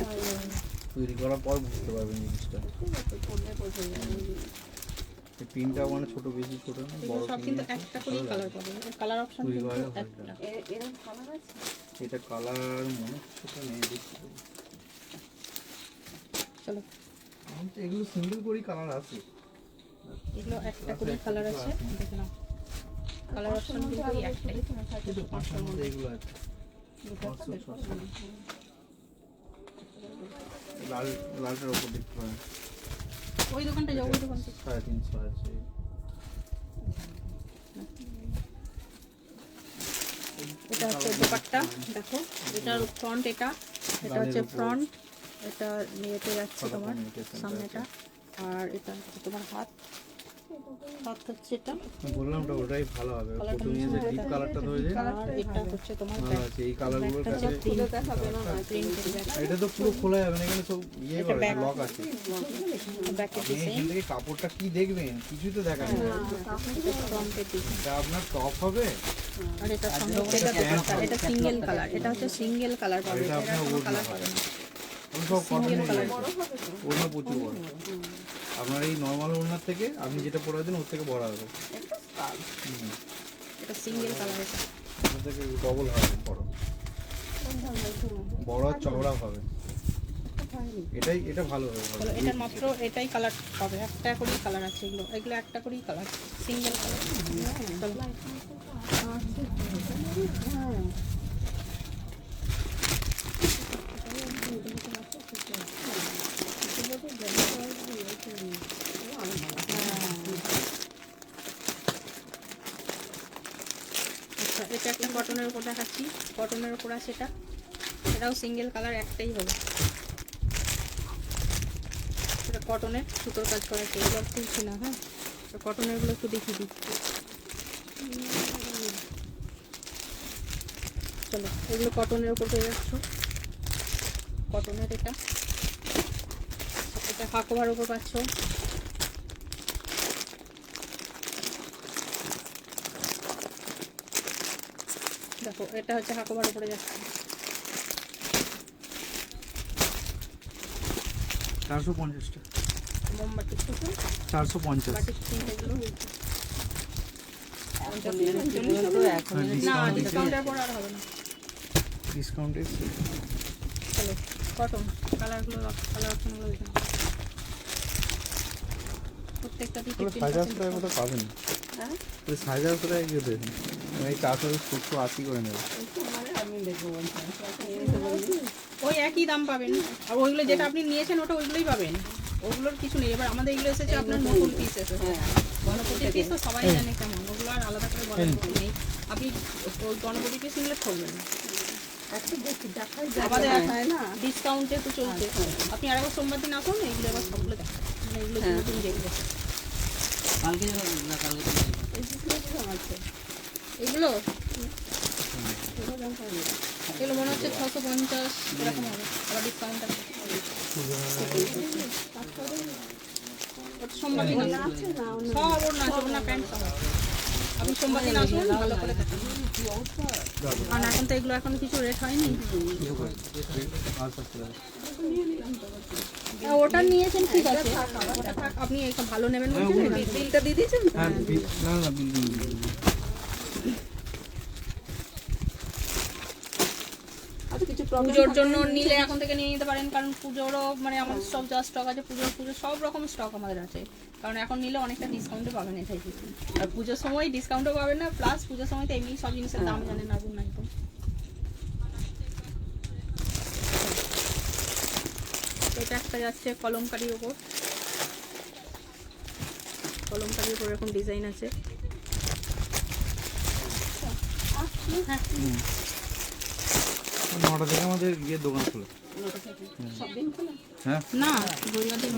তৈরি করার পর বুঝতে পারবেন জিনিসটা। করলে বোঝা যাবে। এই পিনটা মানে ছোট, বেশি ছোট না, এগুলো বড় সব পিন কিন্তু একটা করেই কালার পাবে, কালার অপশন তৈরি কিন্তু করলে একটা। এরকম কালার আছে এটা কালার মনে হচ্ছে তো নেই, দেখছি তো। চলো, এগুলো সিঙ্গেল করেই কালার আছে, এগুলো একটা করেই কালার আছে, দেখে নাও। কালার অপশন কিন্তু এই একটাই। কিন্তু 500 মধ্যে এগুলো আছে। 500, 600। লাল লালটার উপর দেখতে পারেন, ওই দোকানটা যাও, ওই দোকানটা। 350 আছে। এটা হচ্ছে দোপাট্টা, দেখো এটার ফ্রন্ট, এটা হচ্ছে ফ্রন্ট, এটা নিয়েতে যাচ্ছে তোমার সামনেটা, আর এটা হচ্ছে তোমার হাত হচ্ছে এটা, আমি বললাম তো ওটাই ভালো হবে, কালারটা প্রথমে যে ডিপ কালারটা ধরেছে আর এটা হচ্ছে তোমার ভালো আছে। এই কালারগুলোর কাছে দেখাবে না এটা তো পুরো খোলা যাবে না, এখানে সব ইয়ে করে back। লক আছে। ব্যাকের আপনি ডিজাইন, এখান থেকে কাপড়টা কি দেখবেন, কিছুই তো দেখা নেই। ফ্রন্টের ডিজাইন, এটা আপনার টপ হবে, আর এটা সঙ্গে এটা দোপাট্টা, এটা সিঙ্গেল কালার, এটা হচ্ছে সিঙ্গেল কালার পাবে, এটা এটা আপনার কোনো ওড়না কালার হবে। পাবে না। সব Single কটনের colour। ওড়না প্রচুর বড়। আপনার এই নর্মাল ওড়নার থেকে আপনি যেটা পরে আছেন ওর থেকে বড় হবে। হুম। এটা সিঙ্গেল কালার, এটা ওর থেকে ডবল হবে বড়। বড় আর চওড়া হবে। এটা ভালো হবে। চলো এটার মাত্র এটাই কালার পাবে, একটা করেই কালার আছে, এগুলো এগুলো একটা করেই কালার, সিঙ্গেল কালার। আচ্ছা এটা একটা কটনের উপর দেখাচ্ছি, কটনের উপর আছে এটা, এটাও সিঙ্গেল কালার, একটাই হবে। এটা কটনের সুতোর কাজ করা আছে, এগুলো খুলছি না। হ্যাঁ, কটনের গুলো একটু দেখিয়ে দিই। চলো এগুলো কটনের উপর পেয়ে যাচ্ছ, কটনের এটা, এটা হাকোভার উপর পাচ্ছ। দেখো এটা হচ্ছে হাকোভার উপরে যাচ্ছে, 450 টাকা। মোমবাতি 450। বাটিক প্রিন্ট এগুলো এখন না, ডিসকাউন্টের পর আর হবে না। ডিসকাউন্টে চলো কটন কালারগুলো, কালার অপশনগুলো দেখে নাও। প্রত্যেকটা দিয়ে 50 টাকা কোথাও পাবেন। হ্যাঁ? ওই 1000 টাকা কি দেবেন? এই 480 করে নেবে। আমি দেখবো বলছি। ওই একই দাম পাবেন, আর ওইগুলো যেটা আপনি নিয়েছেন ওটা ওইগুলোই পাবেন, ওগুলোর কিছু নেই। এবার আমাদের এগুলো এসেছে আপনার নতুন পিস এসেছে, গণপতি পিস তো সবাই জানে কেমন, ওগুলো আর আলাদা করে বলার কিছু নেই। আপনি ওই গণপতি পিস নিলে ঠকবেন না। একটু দেখি দেখাই আমাদের যায় না। ডিসকাউন্টে তো চলছে, আপনি আরেকবার সোমবার দিন আসুন, এইগুলো এবার সবগুলো দেখান, মানে এগুলো নতুন যেগুলো কালকে না কালকে তো নেই। এই জিনিসগুলো কি দাম আছে? এগুলো এগুলো দাম পাবে। এগুলো মনে হচ্ছে 650 এরকম হবে, আবার ডিসকাউন্ট আছে। ওটা সোমবার দিন আসুন, আছে না অন্য সব ওর না আছে, ওর না প্যান্ট সব আছে। আপনি সোমবার দিন আসুন, ভালো করে দেখান। কারণ এখন তো এগুলো এখন কিছু রেট হয়নি। হ্যাঁ, ওটা নিয়েছেন ঠিক আছে, ওটা থাক, আপনি একটা ভালো নেবেন বলছেন, বিলটা দিয়ে দিয়েছেন তো? হ্যাঁ, না বিল। আচ্ছা কিছু প্রবলেম পুজোর জন্য নিলে এখন থেকে নিয়ে নিতে পারেন, কারণ পুজোরও মানে আমাদের সব যা স্টক আছে, পুজোর সব রকম স্টক আমাদের আছে, কারণ এখন নিলে অনেকটা ডিসকাউন্টে পাবেন এটাই ঠিক। আর পুজোর সময় ডিসকাউন্টও পাবেন না, প্লাস পুজোর সময় তো এমনি সব জিনিসের দাম জানেন না একদম। এটা একটা যাচ্ছে কলমকারির ওপর, কলমকারির ওপর এরকম ডিজাইন আছে। হ্যাঁ 9টা থেকে আমাদের দোকান খোলা। সব দিন খোলা? হ্যাঁ, না রবিবার দিন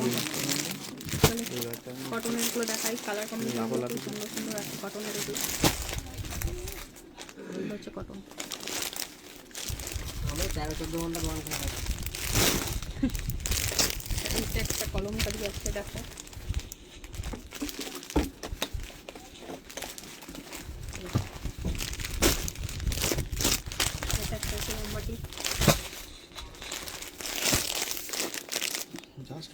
কটনের গুলো দেখাই, কালার কম্বিনেশন সুন্দর সুন্দর আছে কটনের এগুলো। এগুলো হচ্ছে কটন, আমি 13-14 ঘন্টা দোকান খোলা থাকে। এইটা একটা কলমকারি আছে, দেখো এটা একটা আছে মোমবাতি। জাস্ট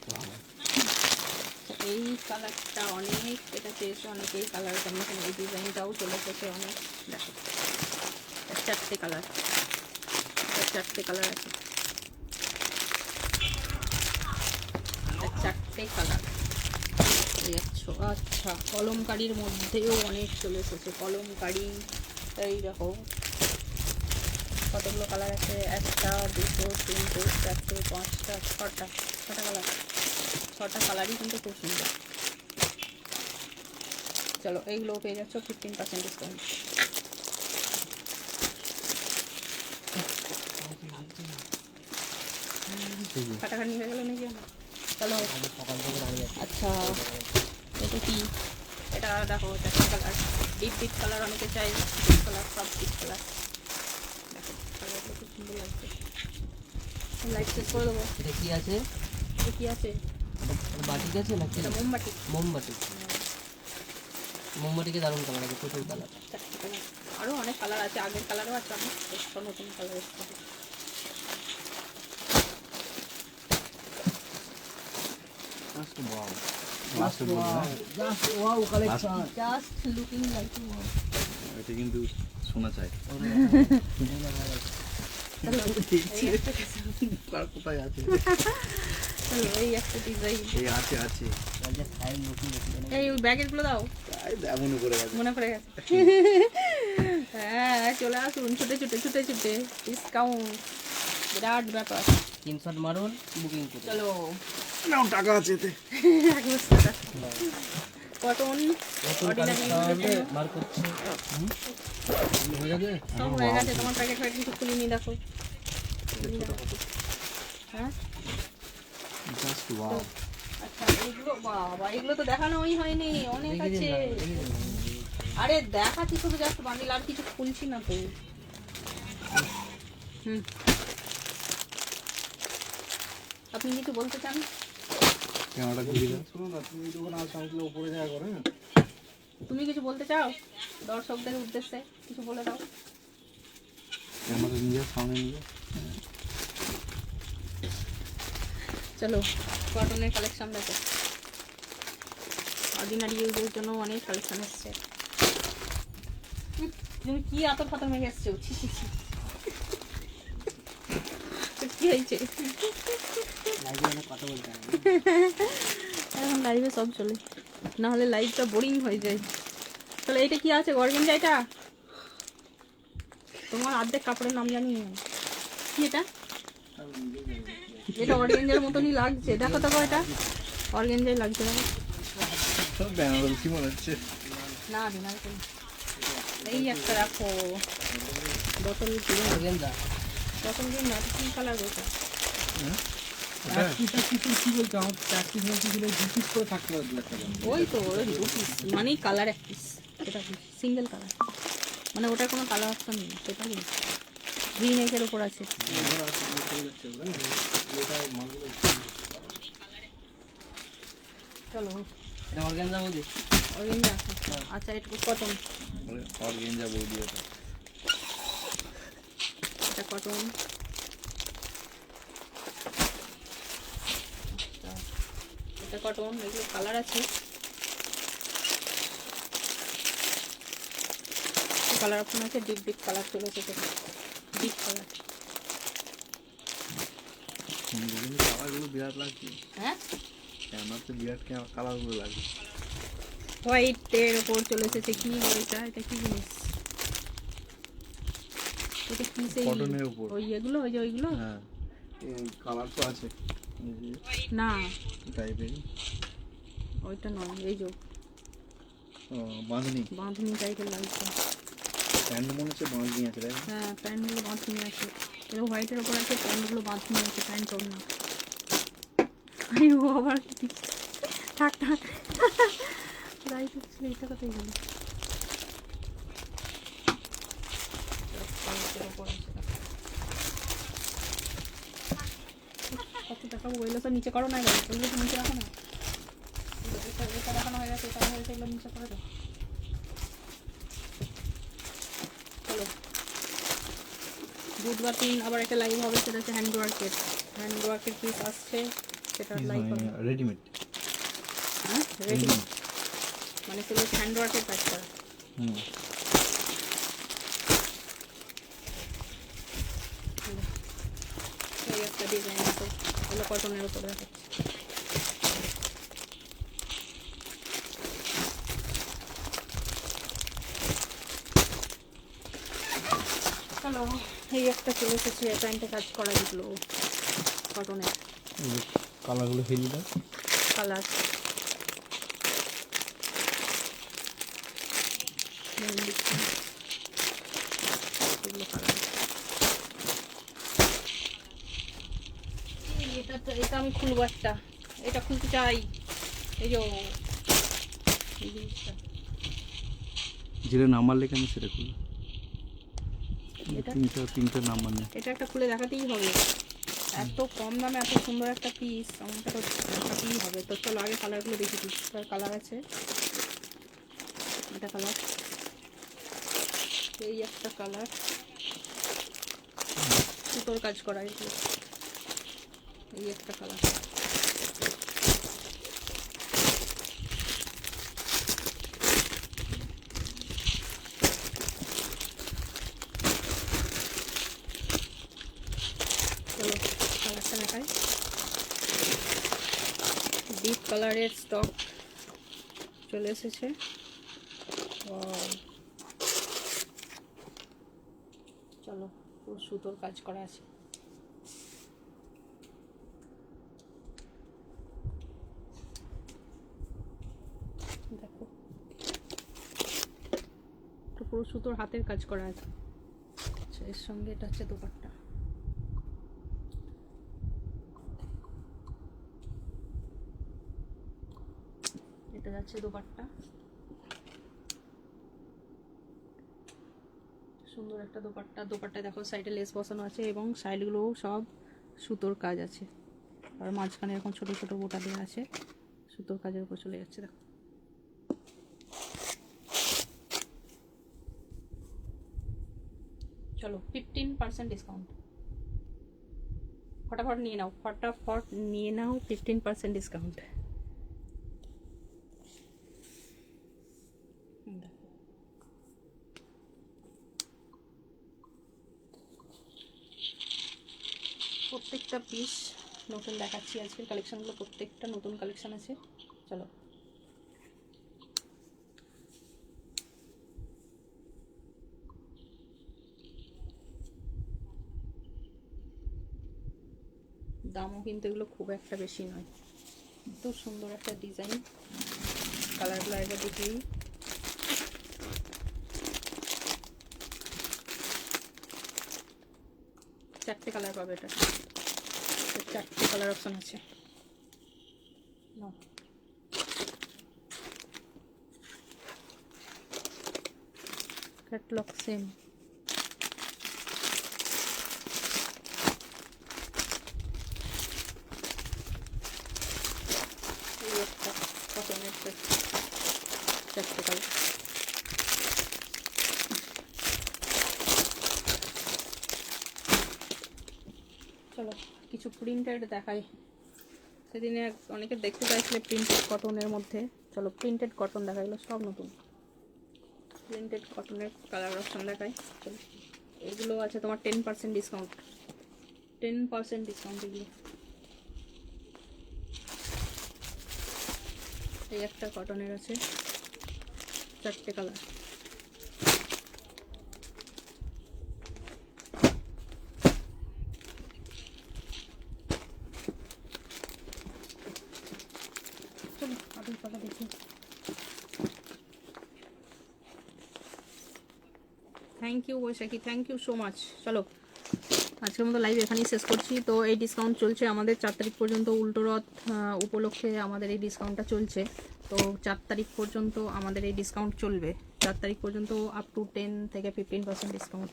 এই কালারটা অনেক, এটা চেয়েছে অনেকেই, কালার কম্বিনেশন এই ডিজাইনটাও চলে এসেছে অনেক। দেখো এর 4টে কালার, এর 4টে কালার আছে, এর 4টে কালার। আচ্ছা কলমকারির মধ্যেও অনেক চলে এসেছে, কলমকারি এই দেখো কতগুলো কালার আছে, 1টা 2টো 3টে 4টে 5টা 6টা কালার, 6টা কালারই কিন্তু খুব সুন্দর। চলো এইগুলো পেয়ে যাচ্ছ 15% ডিসকাউন্ট। কাটাকাটি হয়ে গেল নাকি? চলো সকাল থেকে দাঁড়িয়ে আছি। আচ্ছা এটা কি, এটা দেখো এটা কালার, ডিপ কালার অনেকে চাই, ডিপ কালার সব ডিপ কালার। দেখো কালারগুলো খুব সুন্দর লাগছে, লাইট চেক করে দেবো। এটা কি আছে? এটা কি আছে? বাটিক আছে নাকি? এটা মোমবাতি, মোমবাতি। মোমবাতিকে দারুণ কালার আছে, প্রচুর কালার। 4টে কালার, আরও অনেক কালার আছে, আগের কালারও আছে, অনেক এক্সট্রা নতুন কালার এসেছে। Just wow just wow collection just looking like এটা কিন্তু শোনা চাই কার কোথায় আছে এই একটা ডিজাইন এই আছে আছে ফাইল লুকিং এই ওই ব্যাগের গুলো দাও তাই এমন করে গেছে মনে পড়ে গেছে হ্যাঁ চলে আসুন ছুটে ছুটে ছুটে ছুটে ডিসকাউন্ট বিরাট ব্যাপার স্ক্রিনশট মারুন বুকিং করুন চলো নাও টাকা আছে এতে এক বস্তা কটন অর্ডিনারি বার করছি হয়ে গেছে সব হয়ে গেছে তোমার প্যাকেট ফ্যাকেট কিছু খুলিনি দেখো হ্যাঁ জাস্ট ওয়াও আচ্ছা এইগুলো বাবা এগুলো তো দেখানোই হয়নি অনেক আছে আরে দেখাচ্ছি শুধু জাস্ট বান্ডিল আর কিছু খুলছি না তো হুম আপনি কিছু বলতে চান ক্যামেরাটা ঘুরিয়ে দাও তুমি কিছু বলতে চাও দর্শকদের উদ্দেশ্যে কিছু বলে দাও ক্যামেরা নিয়ে সামনে নিয়ে চলো কটনের কালেকশন দেখো অর্ডিনারি ইউজের জন্য অনেক কালেকশন এসছে তুমি কি আতর ফাতর মেঘে এসছো ছি ছি ছি কি হয়েছে লাইভে অনেক কথা বলতে হবে এখন লাইভে সব চলে না হলে লাইভটা বোরিং হয়ে যায় তাহলে এটা কি আছে অর্গেনজা এটা তোমার অর্ধেক কাপড়ের নাম জানি না। কি এটা এটা অর্গেনজার মতনই লাগছে দেখো তো এটা অর্গেনজাই লাগছে না সব বেনারসি মনে হচ্ছে না দিনা এই একটা রাখো বোতল কিনে গেন্দা বোতল কিনে না কি কালার ওটা কি বলছো আমার প্র্যাকটিস মেশিন দিলে 2 পিস করে থাকতে হবে ওই তো ওই দু পিস মানে কালার এক পিস এটা সিঙ্গেল কালার মানে ওটার কোনো কালার অপশন নেই সেটা কি গ্রিন একের উপর আছে চলো এটা অর্গানজা বলি অরেঞ্জ আছে আচ্ছা এটা কটন অর্গেঞ্জা বৌদি এটা এটা কটন এটা কটন এগুলো কালার আছে কালার অপশন আছে ডিপ ডিপ কালার চলে এসেছে ডিপ কালার কালারগুলো বিরাট লাগছে হ্যাঁ আমার তো বিরাট কালারগুলো লাগছে হোয়াইটের ওপর চলে এসেছে কি এটা এটা কি জিনিস এটা কি সেই কটনের উপর ওই এগুলো ওই যে ওইগুলো হ্যাঁ এই কালার তো আছে না টাইপের ওইটা নয় এই যে বাঁধনি বাঁধনি টাইপের লাগছে প্যান্ট মনে হচ্ছে বাঁধনি আছে তাই না? হ্যাঁ প্যান্টগুলো বাঁধনি আছে এটা হোয়াইটের ওপর আছে প্যান্টগুলো বাঁধনি আছে প্যান্ট ওর না আরে ও আবার কি থাক থাক রাইট হচ্ছে এইটা কোথায় গেল কত টাকা ওইগুলো তো নিচে করো না গেল ওইগুলো তো নিচে রাখো না এটা দেখানো হয়ে গেছে এটা হয়েছে এগুলো নিচে করে দাও চলো বুধবার দিন আবার একটা লাইভ হবে সেটা হচ্ছে হ্যান্ডওয়ার্কের পিস আসছে সেটা লাইভ হবে রেডিমেড হ্যাঁ রেডিমেড মানে সেগুলো হ্যান্ডওয়ার্কের কাজ করা হুম এই একটা ডিজাইন আছে এগুলো কটনের উপরে দেখাচ্ছে হ্যালো এই একটা চলে এসেছে প্যান্টে কাজ করা যেগুলো কটনের কালারগুলো হেলি দাও কালার এটা আমি খুলবো একটা এটা খুলতে চাই এই যে এই জিনিসটা যেটা নাম্বার লেখা আমি সেটা খুলি এটা? তিনটা নাম্বার নেই এটা একটা খুলে দেখাতেই হবে এত কম দামে এত সুন্দর একটা পিস আমাকে তো দেখাতেই হবে তো চলো আগে কালারগুলো দেখি দিই কালার আছে এটা কালার এই একটা কালার সুতোর কাজ করা এগুলো এই একটা কালার কালারের স্টক চলে এসেছে। Wow! চলো, পুরো সুতোর কাজ করা আছে। দেখো, তো পুরো সুতোর হাতের কাজ করা আছে। আচ্ছা, এর সঙ্গে এটা হচ্ছে দোপাট্টা। এটা যাচ্ছে দোপাট্টা, সুন্দর একটা দোপাট্টা। দোপাট্টা দেখো সাইডে লেস বসানো আছে এবং সাইডগুলোও সব সুতোর কাজ আছে, আর মাঝখানে এখন ছোট ছোট বোটা দেওয়া আছে, সুতোর কাজের উপর চলে যাচ্ছে। দেখো, চলো 15% ডিসকাউন্ট, ফটাফট নিয়ে নাও, ফটাফট নিয়ে নাও 15% ডিসকাউন্ট। প্রত্যেকটা পিস নতুন দেখাচ্ছি, আজকের কালেকশনগুলো প্রত্যেকটা নতুন কালেকশন আছে। চলো, দামও কিন্তু এগুলো খুব একটা বেশি নয়। এত সুন্দর একটা ডিজাইন, কালারগুলো একবার দেখি। চারটে কালার পাবে, এটা চারটে কালার অপশন আছে। নাও, ক্যাটলগ সেম। এই একটা কটনের চারটে কালার। চলো, কিছু প্রিন্টেড দেখাই। সেদিনে অনেকে দেখতে চাইছিলে প্রিন্টেড কটনের মধ্যে। চলো, প্রিন্টেড কটন দেখা, এগুলো সব নতুন প্রিন্টেড কটনের কালার অপশন দেখাই। চলো, এগুলো আছে তোমার 10% ডিসকাউন্ট, 10% ডিসকাউন্ট। এগুলো এই একটা কটনের আছে, চারটে কালার। চলো, আদর পাতা দেখি। Thank you Baishakhi, thank you so much. চলো, আজকের মতো লাইভ এখানেই শেষ করছি। তো এই ডিসকাউন্ট চলছে আমাদের 4 তারিখ পর্যন্ত, উল্টো রথ উপলক্ষে আমাদের এই ডিসকাউন্টটা চলছে। তো 4 তারিখ পর্যন্ত আমাদের এই ডিসকাউন্ট চলবে, 4 তারিখ পর্যন্ত আপ টু 10 থেকে 15% ডিসকাউন্ট।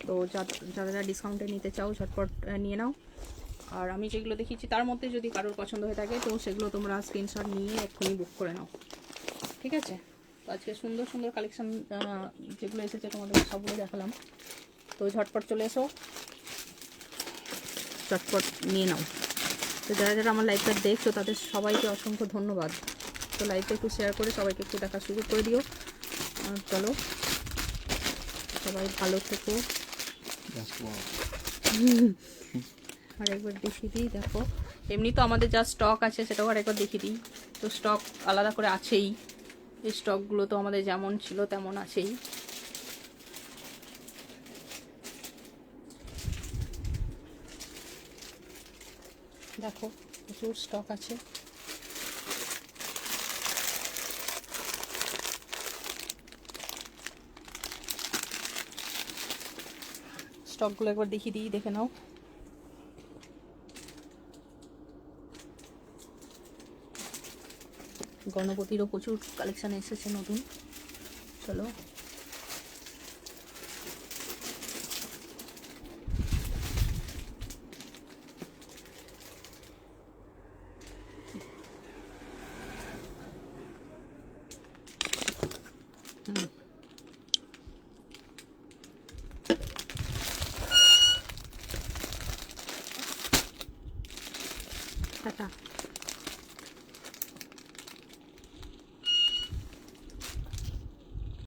তো যারা ডিসকাউন্টে নিতে চাও ঝটপট নিয়ে নাও। আর আমি যেগুলো দেখিয়েছি তার মধ্যে যদি কারোর পছন্দ হয়ে থাকে তো সেগুলো তোমরা স্ক্রিনশট নিয়ে এক্ষুনি বুক করে নাও, ঠিক আছে? তো আজকে সুন্দর সুন্দর কালেকশান যেগুলো এসেছে তোমাদের সবগুলো দেখালাম। তো ঝটপট চলে এসো, চটপট নিয়ে নাও। তো যারা যারা আমার লাইভটা দেখছো তাদের সবাইকে অসংখ্য ধন্যবাদ। তো লাইভটা একটু শেয়ার করে সবাইকে একটু দেখা শুরু করে দিও। চলো, সবাই ভালো থেকো। আর একবার দেখিয়ে দিই, দেখো এমনি তো আমাদের যা স্টক আছে সেটাও আর একবার দেখিয়ে দিই। তো স্টক আলাদা করে আছেই, এই স্টকগুলো তো আমাদের যেমন ছিল তেমন আছেই। দেখো প্রচুর স্টক আছে। স্টকগুলো একবার দেখিয়ে দিই, দেখে নাও। গণপতিরও প্রচুর কালেকশন এসেছে নতুন। চলো,